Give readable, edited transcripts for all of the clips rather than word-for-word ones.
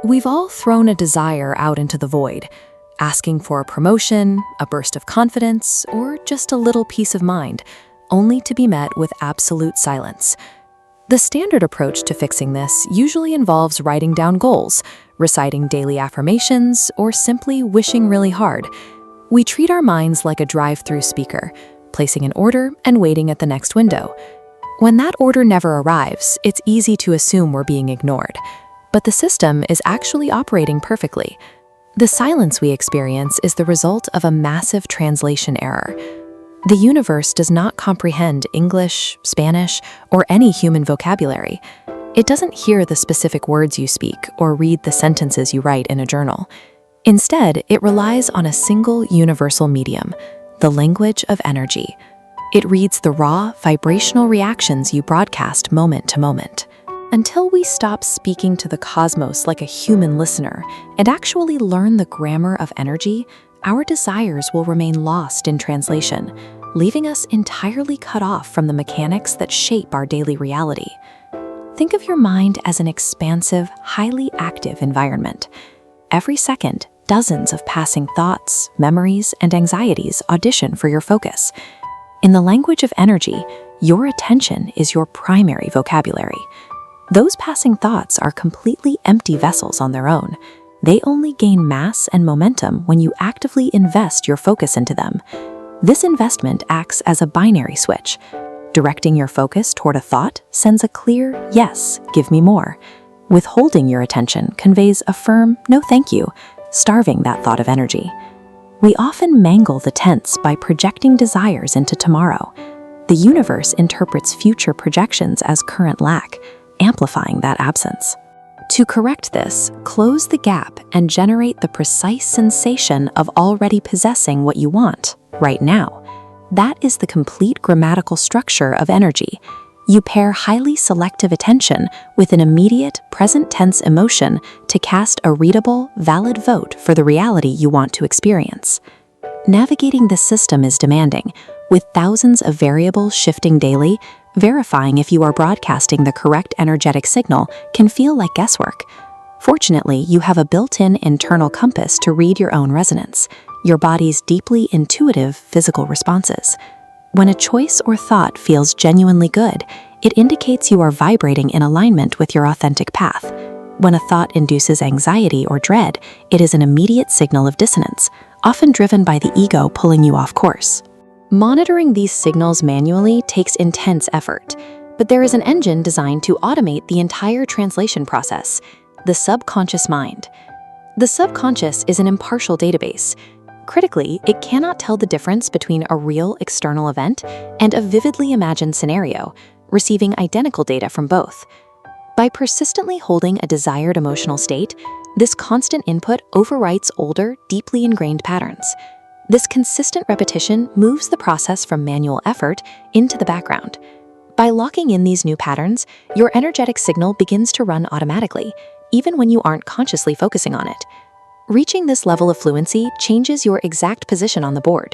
We've all thrown a desire out into the void, asking for a promotion, a burst of confidence, or just a little peace of mind, only to be met with absolute silence. The standard approach to fixing this usually involves writing down goals, reciting daily affirmations, or simply wishing really hard. We treat our minds like a drive-through speaker, placing an order and waiting at the next window. When that order never arrives, it's easy to assume we're being ignored. But the system is actually operating perfectly. The silence we experience is the result of a massive translation error. The universe does not comprehend English, Spanish, or any human vocabulary. It doesn't hear the specific words you speak or read the sentences you write in a journal. Instead, it relies on a single universal medium, the language of energy. It reads the raw, vibrational reactions you broadcast moment to moment. Until we stop speaking to the cosmos like a human listener and actually learn the grammar of energy, our desires will remain lost in translation, leaving us entirely cut off from the mechanics that shape our daily reality. Think of your mind as an expansive, highly active environment. Every second, dozens of passing thoughts, memories, and anxieties audition for your focus. In the language of energy, your attention is your primary vocabulary. Those passing thoughts are completely empty vessels on their own. They only gain mass and momentum when you actively invest your focus into them. This investment acts as a binary switch. Directing your focus toward a thought sends a clear, yes, give me more. Withholding your attention conveys a firm, no thank you, starving that thought of energy. We often mangle the tense by projecting desires into tomorrow. The universe interprets future projections as current lack, amplifying that absence. To correct this, close the gap and generate the precise sensation of already possessing what you want, right now. That is the complete grammatical structure of energy. You pair highly selective attention with an immediate, present tense emotion to cast a readable, valid vote for the reality you want to experience. Navigating the system is demanding, with thousands of variables shifting daily. Verifying if you are broadcasting the correct energetic signal can feel like guesswork. Fortunately, you have a built-in internal compass to read your own resonance, your body's deeply intuitive physical responses. When a choice or thought feels genuinely good, it indicates you are vibrating in alignment with your authentic path. When a thought induces anxiety or dread, it is an immediate signal of dissonance, often driven by the ego pulling you off course. Monitoring these signals manually takes intense effort, but there is an engine designed to automate the entire translation process: the subconscious mind. The subconscious is an impartial database. Critically, it cannot tell the difference between a real external event and a vividly imagined scenario, receiving identical data from both. By persistently holding a desired emotional state, this constant input overwrites older, deeply ingrained patterns. This consistent repetition moves the process from manual effort into the background. By locking in these new patterns, your energetic signal begins to run automatically, even when you aren't consciously focusing on it. Reaching this level of fluency changes your exact position on the board.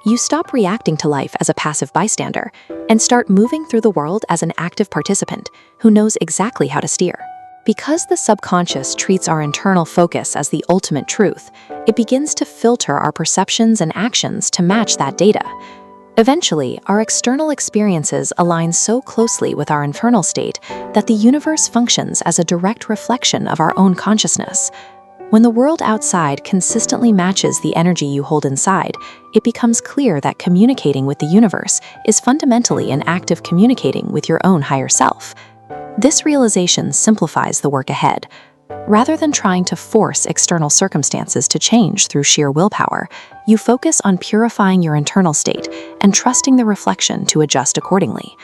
You stop reacting to life as a passive bystander and start moving through the world as an active participant who knows exactly how to steer. Because the subconscious treats our internal focus as the ultimate truth, it begins to filter our perceptions and actions to match that data. Eventually, our external experiences align so closely with our internal state that the universe functions as a direct reflection of our own consciousness. When the world outside consistently matches the energy you hold inside, it becomes clear that communicating with the universe is fundamentally an act of communicating with your own higher self. This realization simplifies the work ahead. Rather than trying to force external circumstances to change through sheer willpower, you focus on purifying your internal state and trusting the reflection to adjust accordingly.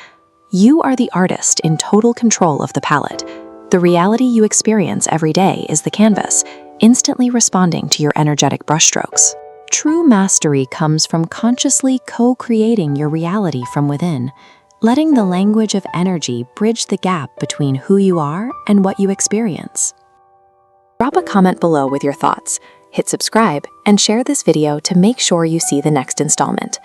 You are the artist in total control of the palette. The reality you experience every day is the canvas, instantly responding to your energetic brushstrokes. True mastery comes from consciously co-creating your reality from within, letting the language of energy bridge the gap between who you are and what you experience. Drop a comment below with your thoughts, hit subscribe, and share this video to make sure you see the next installment.